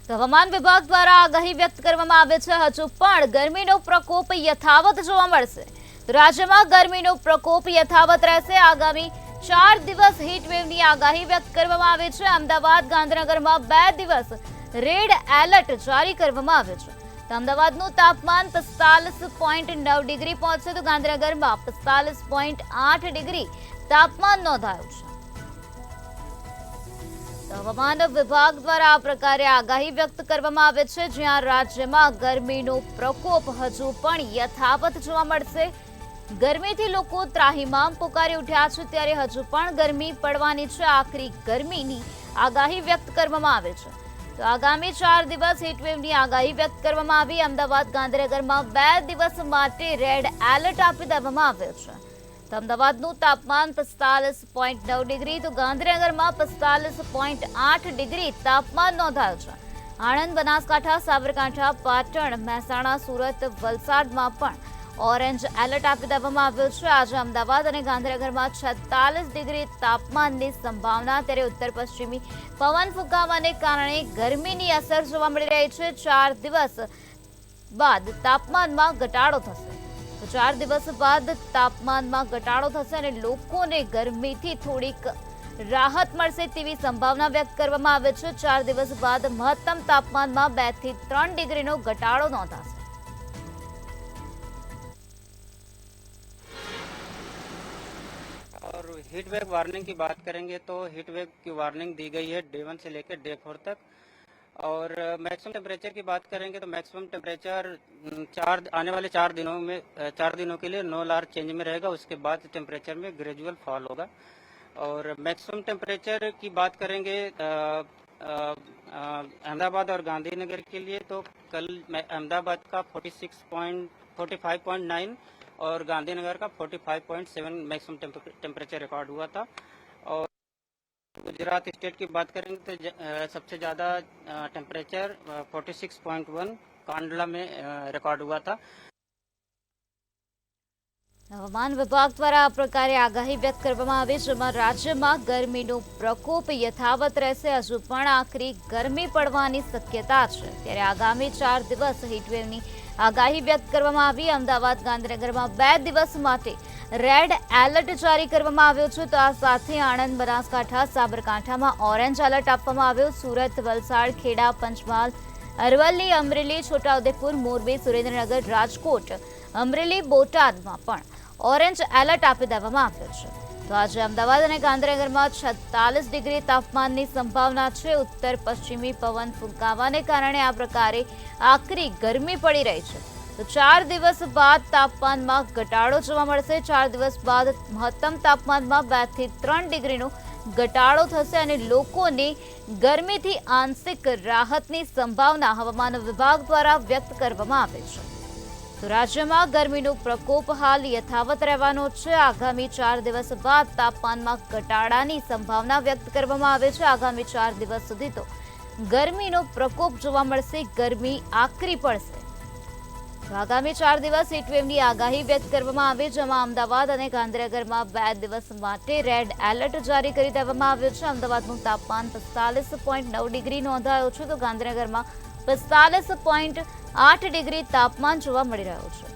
હવામાન વિભાગ દ્વારા આગાહી વ્યક્ત કરવામાં આવે છે હજુ પણ ગરમીનો પ્રકોપ યથાવત જોવા મળશે। રાજ્યમાં ગરમીનો પ્રકોપ યથાવત રહેશે। આગામી 4 દિવસ હીટવેવની આગાહી વ્યક્ત કરવામાં આવી છે। અમદાવાદ ગાંધીનગરમાં 2 દિવસ રેડ એલર્ટ જારી કરવામાં આવ્યું છે। અમદાવાદનું તાપમાન 45.9 ડિગ્રી પહોંચશે તો ગાંધીનગરમાં 45.8 ડિગ્રી તાપમાન નોંધાયું છે। હવામાન વિભાગ દ્વારા આ પ્રકારે આગાહી વ્યક્ત કરવામાં આવે છે, જ્યાં રાજ્યમાં ગરમીનો પ્રકોપ હજુ પણ યથાવત જોવા મળશે। ગરમીથી લોકો ત્રાહિમામ પુકારી ઉઠ્યા છે, ત્યારે હજુ પણ ગરમી પડવાની છે। આખરી ગરમીની આગાહી વ્યક્ત કરવામાં આવે છે। તો આગામી 4 દિવસ હીટવેવની આગાહી વ્યક્ત કરવામાં આવી। અમદાવાદ ગાંધીનગરમાં 2 દિવસ માટે રેડ એલર્ટ આપી દેવામાં આવ્યો છે। અમદાવાદનું તાપમાન 45.9 ડિગ્રી તો ગાંધીનગરમાં 45.8 ડિગ્રી તાપમાન નોંધાયું છે। આણંદ, બનાસકાંઠા, સાબરકાંઠા, પાટણ, મહેસાણા, સુરત, વલસાડમાં પણ ઓરેન્જ એલર્ટ આપી દેવામાં આવ્યું છે। આજે અમદાવાદ અને ગાંધીનગરમાં 46 ડિગ્રી તાપમાનની સંભાવના। ત્યારે ઉત્તર પશ્ચિમી પવન ફૂંકાવાને કારણે ગરમીની અસર જોવા મળી રહી છે। 4 દિવસ બાદ તાપમાનમાં ઘટાડો થશે। 4 દિવસ બાદ તાપમાનમાં ઘટાડો થશે અને લોકોને ગરમીથી થોડીક રાહત મળશે તેવી સંભાવના વ્યક્ત કરવામાં આવે છે। 4 દિવસ બાદ મહત્તમ તાપમાનમાં 2 થી 3 ડિગ્રીનો ઘટાડો નોંધાશે। और हीट वेव वार्निंग की बात करेंगे तो हीट वेव की वार्निंग दी गई है डे 1 से लेकर डे 4 तक। और मैक्सिमम टेम्परेचर की बात करेंगे तो मैक्सिमम टेम्परेचर आने वाले 4 दिनों में 4 दिनों के लिए नो लार चेंज में रहेगा। उसके बाद टेम्परेचर में ग्रेजुअल फॉल होगा। और मैक्सिमम टेम्परेचर की बात करेंगे अहमदाबाद और गांधीनगर के लिए तो कल अहमदाबाद का 45.9 और गांधीनगर का 45.7 मैक्सिमम टेम्परेचर रिकॉर्ड हुआ था। और गुजरात स्टेट की बात करेंगे तो सबसे ज़्यादा टेम्परेचर 46.1 कांडला में रिकॉर्ड हुआ था। હવામાન વિભાગ દ્વારા આ પ્રકારે આગાહી વ્યક્ત કરવામાં આવી, જેમાં રાજ્યમાં ગરમીનો પ્રકોપ યથાવત રહેશે। હજુ પણ આખરી ગરમી પડવાની શક્યતા છે। ત્યારે આગામી 4 દિવસ હીટવેવની આગાહી વ્યક્ત કરવામાં આવી। અમદાવાદ ગાંધીનગરમાં 2 દિવસ માટે રેડ એલર્ટ જારી કરવામાં આવ્યો છે। તો આ સાથે આણંદ, બનાસકાંઠા, સાબરકાંઠામાં ઓરેન્જ એલર્ટ આપવામાં આવ્યો। સુરત, વલસાડ, ખેડા, પંચમહાલ, અરવલ્લી, અમરેલી, છોટાઉદેપુર, મોરબી, સુરેન્દ્રનગર, રાજકોટ, અમરેલી, બોટાદમાં પણ ઓરેન્જ એલર્ટ આપી દેવામાં આવ્યો છે। તો આજે અમદાવાદ અને ગાંધીનગરમાં 46 ડિગ્રી તાપમાનની સંભાવના છે। ઉત્તર પશ્ચિમી પવન ફૂંકાવાને કારણે આ પ્રકારે આકરી ગરમી પડી રહી છે। તો 4 દિવસ બાદ તાપમાનમાં ઘટાડો જોવા મળશે। 4 દિવસ બાદ મહત્તમ તાપમાનમાં 2 થી 3 ડિગ્રીનો ઘટાડો થશે અને લોકોને ગરમીથી આંશિક રાહતની સંભાવના હવામાન વિભાગ દ્વારા વ્યક્ત કરવામાં આવે છે। તો રાજ્યમાં ગરમીનો પ્રકોપ હાલ યથાવત રહેવાનો છે। આગામી 4 દિવસ બાદ તાપમાનમાં ઘટાડાની સંભાવના વ્યક્ત કરવામાં આવે છે। આગામી 4 દિવસ સુધી તો ગરમીનો પ્રકોપ જોવા મળશે, ગરમી આકરી પડશે। તો આગામી 4 દિવસ હીટવેવની આગાહી વ્યક્ત કરવામાં આવી, જેમાં અમદાવાદ અને ગાંધીનગરમાં 2 દિવસ માટે રેડ એલર્ટ જારી કરી દેવામાં આવ્યું છે। અમદાવાદનું તાપમાન 45.9 ડિગ્રી નોંધાયું છે, તો ગાંધીનગરમાં 45.8 ડિગ્રી તાપમાન જોવા મળી રહ્યું છે।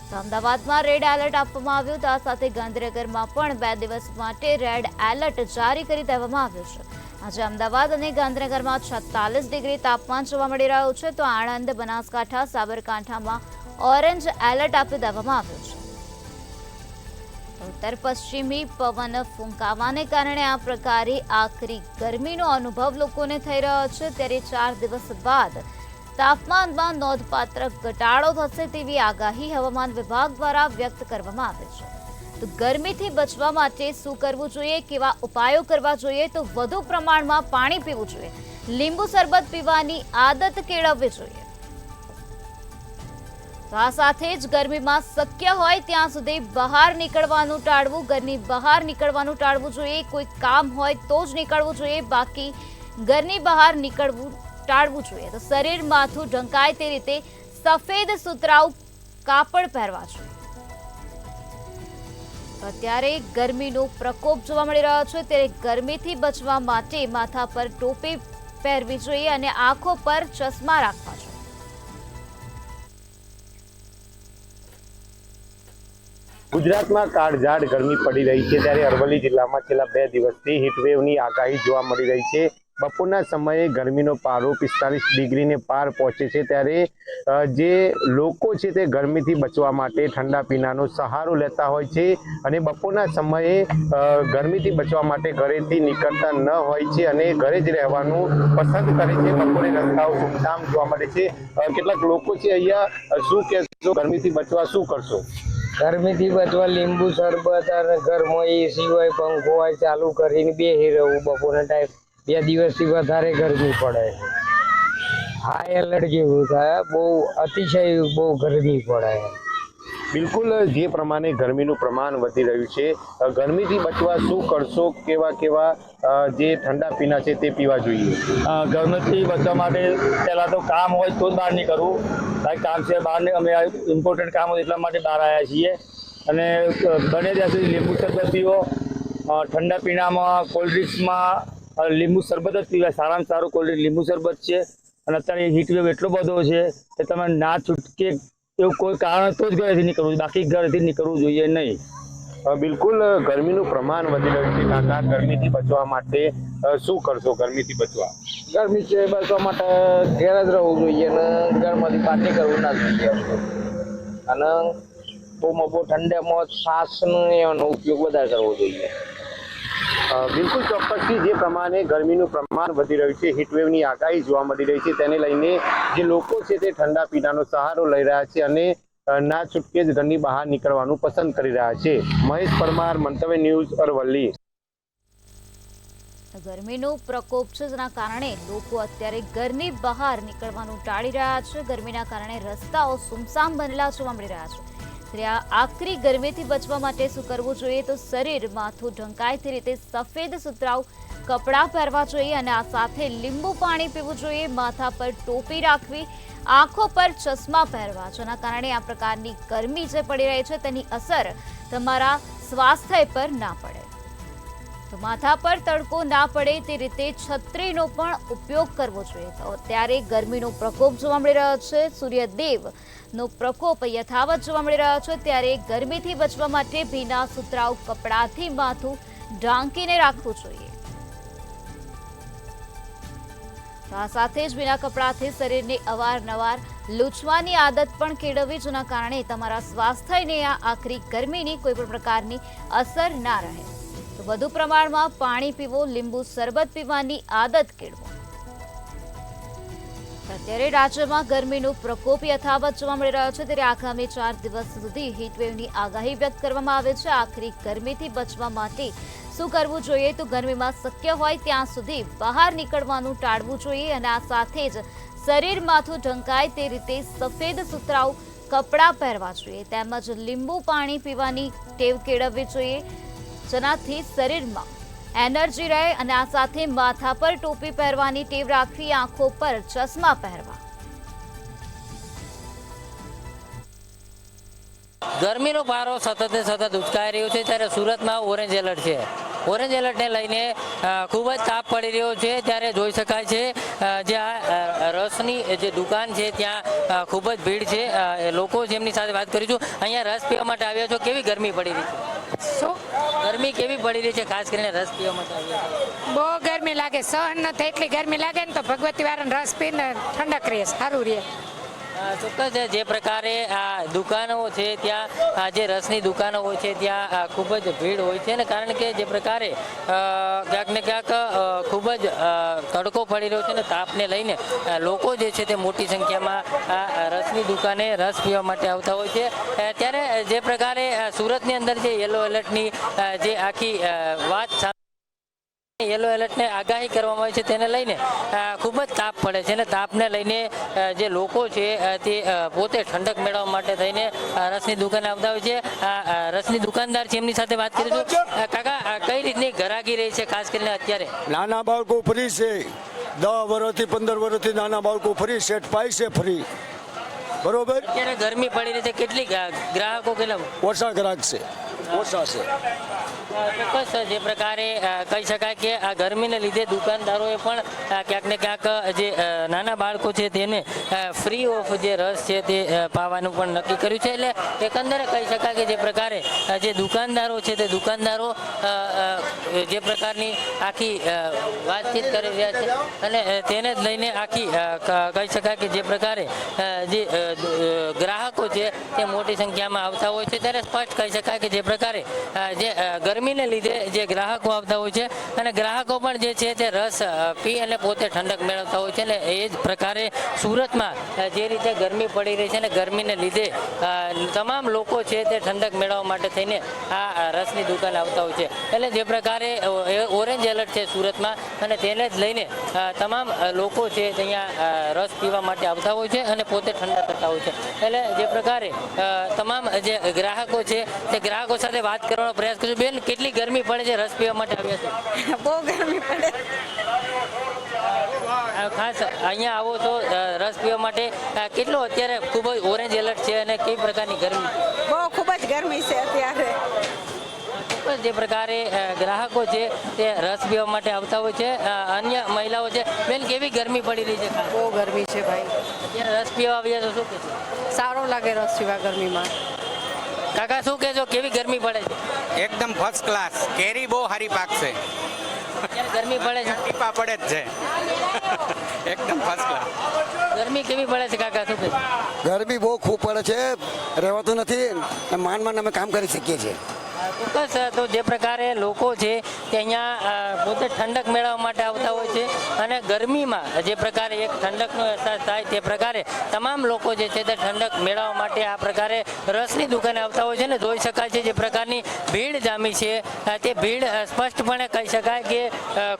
તો અમદાવાદમાં રેડ એલર્ટ આપવામાં આવ્યું, તો આ સાથે ગાંધીનગરમાં પણ 2 દિવસ માટે રેડ એલર્ટ જારી કરી દેવામાં આવ્યું છે। આજે અમદાવાદ અને ગાંધીનગરમાં 46 ડિગ્રી તાપમાન જોવા મળી રહ્યું છે। તો આણંદ, બનાસકાંઠા, સાબરકાંઠામાં ઓરેન્જ એલર્ટ આપી દેવામાં આવ્યું છે। ઉત્તર પશ્ચિમી પવન ફૂંકાવાને કારણે આ પ્રકારે આકરી ગરમીનો અનુભવ લોકોને થઈ રહ્યો છે। ત્યારે 4 દિવસ બાદ તાપમાનમાં નોંધપાત્ર ઘટાડો થશે તેવી આગાહી હવામાન વિભાગ દ્વારા વ્યક્ત કરવામાં આવે છે। તો ગરમીથી બચવા માટે શું કરવું જોઈએ, કેવા ઉપાયો કરવા જોઈએ? તો વધુ પ્રમાણમાં પાણી પીવું જોઈએ, લીંબુ શરબત પીવાની આદત કેળવવી જોઈએ। તો આ સાથે જ ગરમીમાં શક્ય હોય ત્યાં સુધી બહાર નીકળવાનું ટાળવું, ઘરની બહાર નીકળવાનું ટાળવું જોઈએ। કોઈ કામ હોય તો જ નીકળવું જોઈએ, બાકી ઘરની બહાર નીકળવું ટાળવું જોઈએ। તો શરીર, માથું ઢંકાય તે રીતે સફેદ સુતરાઉ કાપડ પહેરવા જોઈએ। અત્યારે ગરમીનો પ્રકોપ જોવા મળી રહ્યો છે, ત્યારે ગરમીથી બચવા માટે માથા પર ટોપી પહેરવી જોઈએ અને આંખો પર ચશ્મા રાખવા જોઈએ। ગુજરાતમાં કાળઝાળ ગરમી પડી રહી છે, ત્યારે અરવલ્લી જિલ્લામાં છેલ્લા 2 દિવસથી હીટવેવની આગાહી જોવા મળી રહી છે। બપોરના સમયે ગરમીનો પારો 45 ડિગ્રીને પાર પહોંચે છે, ત્યારે જે લોકો છે તે ગરમીથી બચવા માટે ઠંડા પીણાનો સહારો લેતા હોય છે અને બપોરના સમયે ગરમીથી બચવા માટે ઘરેથી નીકળતા ન હોય છે અને ઘરે જ રહેવાનું પસંદ કરે છે। બપોરે રસ્તાઓ સુમસામ જોવા મળે છે। કેટલાક લોકો છે અહીંયા, શું કહેશો, ગરમીથી બચવા શું કરશો? ગરમીથી બચવા લીંબુ શરબત અને ઘરમાં એસી હોય, પંખો હોય ચાલુ કરીને બેસી રહેવું। બપોરના ટાઈમ 2 દિવસથી વધારે ગરમી પડે છે, હાઈ એલર્ટ જેવું થાય, બહુ અતિશય બહુ ગરમી પડે છે। બિલકુલ, જે પ્રમાણે ગરમીનું પ્રમાણ વધી રહ્યું છે, ગરમીથી બચવા શું કરશો? કેવા જે ઠંડા પીણા છે તે પીવા જોઈએ? ગરમીથી બચવા માટે પહેલાં તો કામ હોય તો જ બહાર નીકળવું, કાંઈ કામ છે બહાર ને, અમે ઇમ્પોર્ટન્ટ કામ હોય એટલા માટે બહાર આવ્યા છીએ। અને બને ત્યાં સુધી લીંબુ શરબત પીવો। ઠંડા પીણામાં કોલ્ડ્રિંક્સમાં લીંબુ શરબત જ પીવાય, સારામાં સારું કોલ્ડ્રિંક લીંબુ શરબત છે। અને અત્યારે હીટવેવ એટલો બધો છે કે તમે ના છૂટકે એવું કોઈ કારણ તો જ ઘરેથી નીકળવું, બાકી ઘરેથી નીકળવું જોઈએ નહીં। બિલકુલ, ગરમીનું પ્રમાણ વધી રહ્યું છે કાકા, ગરમીથી બચવા માટે શું કરશો? ગરમીથી બચવા ગરમીથી બચવા માટે ઘેર જ રહેવું જોઈએ અને ઘરમાંથી બહાર નીકળવું ના જોઈએ। અને બહુ ઠંડામાં છાશનો એનો ઉપયોગ વધારે કરવો જોઈએ। બિલકુલ, ચોક્કસથી જે પ્રમાણે ગરમીનું પ્રમાણ વધી રહ્યું છે, હીટવેવની આગાહી જોવા મળી રહી છે, તેને લઈને જે લોકો છે તે ઠંડા પીણાનો સહારો લઈ રહ્યા છે અને ના છૂટકે જ ઘરની બહાર નીકળવાનું પસંદ કરી રહ્યા છે। મહેશ પરમાર, મંતવ્ય ન્યૂઝ, અરવલ્લી। ગરમીનો પ્રકોપ છે, જેના કારણે લોકો અત્યારે ઘરની બહાર નીકળવાનું ટાળી રહ્યા છે। ગરમીના કારણે રસ્તાઓ સુમસામ બનેલા જોવા મળી રહ્યા છે। ત્યારે આ આકરી ગરમીથી બચવા માટે શું કરવું જોઈએ? તો શરીર, માથું ઢંકાય તે રીતે સફેદ સુતરાઉ કપડાં પહેરવા જોઈએ અને આ સાથે લીંબુ પાણી પીવું જોઈએ। માથા પર ટોપી રાખવી, આંખો પર ચશ્મા પહેરવા, જેના કારણે આ પ્રકારની ગરમી જે પડી રહી છે તેની અસર તમારા સ્વાસ્થ્ય પર ના પડે। તો માથા પર તડકો ના પડે તે રીતે છત્રીનો પણ ઉપયોગ કરવો જોઈએ। તો અત્યારે ગરમીનો પ્રકોપ જોવા મળી રહ્યો છે, સૂર્યદેવનો પ્રકોપ યથાવત જોવા મળી રહ્યો છે, ત્યારે ગરમીથી બચવા માટે ભીના સુતરાઉ કપડાથી માથું ઢાંકીને રાખવું જોઈએ। આ સાથે જ ભીના કપડાથી શરીરને અવારનવાર લૂછવાની આદત પણ કેળવવી, જેના કારણે તમારા સ્વાસ્થ્યને આ આકરી ગરમીની કોઈ પણ પ્રકારની અસર ના રહે। તો વધુ પ્રમાણમાં પાણી પીવો, લીંબુ શરબત પીવાની આદત કેળવો। અત્યારે રાજ્યમાં ગરમીનો પ્રકોપ યથાવત જોવા મળી રહ્યો છે, ત્યારે આગામી 4 દિવસ સુધી હીટવેવની આગાહી વ્યક્ત કરવામાં આવે છે। આખરી ગરમીથી બચવા માટે શું કરવું જોઈએ? તો ગરમીમાં શક્ય હોય ત્યાં સુધી બહાર નીકળવાનું ટાળવું જોઈએ અને આ સાથે જ શરીર, માથું ઢંકાય તે રીતે સફેદ સુતરાઉ કપડાં પહેરવા જોઈએ, તેમજ લીંબુ પાણી પીવાની ટેવ કેળવવી જોઈએ, જેનાથી શરીરમાં એનર્જી રહે અને આ સાથે માથા પર ટોપી પહેરવાની ટેવ રાખવી, આંખો પર ચશ્મા પહેરવા। ગરમીનો પારો સતત ને સતત ઉચકાઈ રહ્યો છે, ત્યારે સુરતમાં ઓરેન્જ એલર્ટ છે। ઓરેન્જ એલર્ટને લઈને ખૂબ જ તાપ પડી રહ્યો છે, ત્યારે જોઈ શકાય છે જ્યાં રસની જે દુકાન છે ત્યાં ખૂબ જ ભીડ છે। લોકો જેમની સાથે વાત કરીશું, અહીંયા રસ પીવા માટે આવ્યા છો, કેવી ગરમી પડી રહી છે? શું ગરમી કેવી પડી રહી છે, ખાસ કરીને રસ પીવા માટે આવ્યા છો? બહુ ગરમી લાગે, સહન ન થાય એટલી ગરમી લાગે ને તો ભગવતી વાળાને રસ પીને ઠંડક રહે, સારું રહે। ચોક્કસ, જે પ્રકારે આ દુકાનો છે ત્યાં જે રસની દુકાનો હોય છે ત્યાં ખૂબ જ ભીડ હોય છે ને, કારણ કે જે પ્રકારે ક્યાંક ને ક્યાંક ખૂબ જ તડકો પડી રહ્યો છે ને, તાપને લઈને લોકો જે છે તે મોટી સંખ્યામાં આ રસની દુકાને રસ પીવા માટે આવતા હોય છે। ત્યારે જે પ્રકારે સુરતની અંદર જે યલો એલર્ટની જે આખી વાત યલો એલર્ટને આગાહી કરવામાં આવી છે, તેને લઈને ખૂબ જ તાપ પડે છે અને તાપને લઈને જે લોકો છે તે પોતે ઠંડક મેળવવા માટે થઈને રસની દુકાને આવતા હોય છે। આ રસની દુકાનદાર છે, એમની સાથે વાત કરીશું। કાકા, કઈ રીતની ગ્રાહકી રહી છે, ખાસ કરીને અત્યારે? નાના બાળકો ફ્રી છે, 10 વર્ષથી 15 વર્ષથી નાના બાળકો ફ્રી, સેટ પાય છે ફ્રી, બરોબર? અત્યારે ગરમી પડી રહી છે, કેટલી ગ્રાહકો કેટલા ઓછા ગ્રાહક છે? ઓછા છે. ચોક્કસ જે પ્રકારે કહી શકાય કે આ ગરમીને લીધે દુકાનદારોએ પણ ક્યાંક ને ક્યાંક જે નાના બાળકો છે તેને ફ્રી ઓફ જે રસ છે તે પાવાનું પણ નક્કી કર્યું છે. એટલે એકંદરે કહી શકાય કે જે પ્રકારે જે દુકાનદારો છે તે દુકાનદારો જે પ્રકારની આખી વાતચીત કરી રહ્યા છે અને તેને જ લઈને આખી કહી શકાય કે જે પ્રકારે જે ગ્રાહકો છે તે મોટી સંખ્યામાં આવતા હોય છે ત્યારે સ્પષ્ટ કહી શકાય કે જે પ્રકારે જે ગરમીને લીધે જે ગ્રાહકો આવતા હોય છે અને ગ્રાહકો પણ જે છે તે રસ પી અને પોતે ઠંડક મેળવતા હોય છે અને એ જ પ્રકારે સુરતમાં જે રીતે ગરમી પડી રહી છે અને ગરમીને લીધે તમામ લોકો છે તે ઠંડક મેળવવા માટે થઈને આ રસની દુકાન આવતા હોય છે. એટલે જે પ્રકારે ઓરેન્જ એલર્ટ છે સુરતમાં અને તેને જ લઈને તમામ લોકો છે અહીંયા રસ પીવા માટે આવતા હોય છે અને પોતે ઠંડા કરતા હોય છે. એટલે જે પ્રકારે તમામ જે ગ્રાહકો છે તે ગ્રાહકો સાથે વાત કરવાનો પ્રયાસ કરજો. બેન, કેટલી ગરમી પડે છે, રસ પીવા માટે આવ્યા છે? બહુ ગરમી પડે. ખાસ અહીંયા આવો તો રસ પીવા માટે કેટલો અત્યારે ખૂબ જ ઓરેન્જ એલર્ટ છે અને કઈ પ્રકારની ગરમી? બહુ ખૂબ જ ગરમી છે અત્યારે. ચોક્કસ જે પ્રકારે ગ્રાહકો છે તે રસ પીવા માટે આવતા હોય છે. અન્ય મહિલાઓ છે. બેન, કેવી ગરમી પડી રહી છે? બહુ ગરમી છે ભાઈ. અત્યારે રસ પીવા આવ્યા તો શું કહેશો? સારો લાગે રસ પીવા ગરમીમાં. કાકા શું કહેશો, કેવી ગરમી પડે છે? એકદમ ફર્સ્ટ ક્લાસ. કેરી બહુ સારી પાકશે. અત્યારે ગરમી પડે છે? ટીપા પડે જ છે. એકદમ ફર્સ્ટ ક્લાસ. ગરમી કેવી પડે છે કાકા, શું કહેશો? ગરમી બહુ ખૂબ પડે છે, રહેવાતું નથી. માંડ માંડ અમે કામ કરી શકીએ છીએ. ચોક્કસ તો જે પ્રકારે લોકો છે તે અહીંયા પોતે ઠંડક મેળવવા માટે આવતા હોય છે અને ગરમીમાં જે પ્રકારે એક ઠંડકનો અહેસાસ થાય તે પ્રકારે તમામ લોકો જે છે તે ઠંડક મેળવવા માટે આ પ્રકારે રસની દુકાને આવતા હોય છે ને જોઈ શકાય છે જે પ્રકારની ભીડ જામી છે તે ભીડ સ્પષ્ટપણે કહી શકાય કે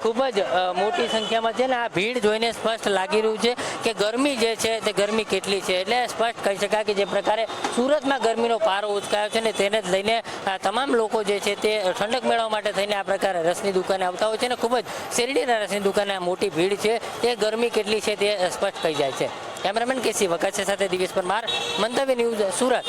ખૂબ જ મોટી સંખ્યામાં છે ને આ ભીડ જોઈને સ્પષ્ટ લાગી રહ્યું છે કે ગરમી જે છે તે ગરમી કેટલી છે. એટલે સ્પષ્ટ કહી શકાય કે જે પ્રકારે સુરતમાં ગરમીનો પારો ઉચકાયો છે ને તેને જ લઈને તમામ લોકો જે છે તે ઠંડક મેળવવા માટે થઈને આ પ્રકારે રસની દુકાને આવતા હોય છે અને ખૂબ જ શેરડીના રસની દુકાને મોટી ભીડ છે તે ગરમી કેટલી છે તે સ્પષ્ટ કહી જાય છે. કેમેરામેન કેસી વકાસે સાથે દિવેશ પરમાર, મંતવ્ય ન્યૂઝ, સુરત.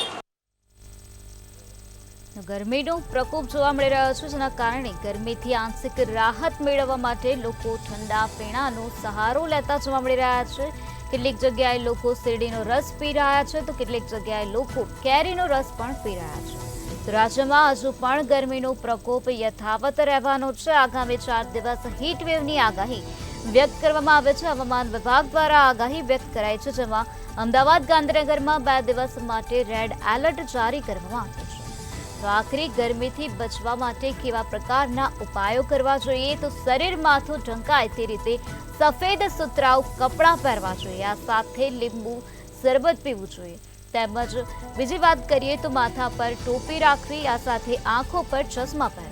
ગરમીનો પ્રકોપ જોવા મળી રહ્યો છે જેના કારણે ગરમીથી આંશિક રાહત મેળવવા માટે લોકો ઠંડા પીણાનો સહારો લેતા જોવા મળી રહ્યા છે. કેટલીક જગ્યાએ લોકો શેરડીનો રસ પી રહ્યા છે તો કેટલીક જગ્યાએ લોકો કેરીનો રસ પણ પી રહ્યા છે. રાજ્યમાં હજુ પણ ગરમીનો પ્રકોપ યથાવત રહેવાનો છે. આગામી 4 દિવસ હીટવેવની આગાહી વ્યક્ત કરવામાં આવે છે. હવામાન વિભાગ દ્વારા આગાહી વ્યક્ત કરાઈ છે જેમાં અમદાવાદ, ગાંધીનગરમાં 2 દિવસ માટે રેડ એલર્ટ જારી કરવામાં આવ્યું છે. તો આખરી ગરમીથી બચવા માટે કેવા પ્રકારના ઉપાયો કરવા જોઈએ? તો શરીર માથું ઢંકાય તે રીતે સફેદ સુતરાઉ કપડાં પહેરવા જોઈએ. આ સાથે લીંબુ શરબત પીવું જોઈએ. તેમજ બીજી વાત કરીએ તો માથા પર ટોપી રાખવી, આ સાથે આંખો પર ચશ્મા પહેરવા.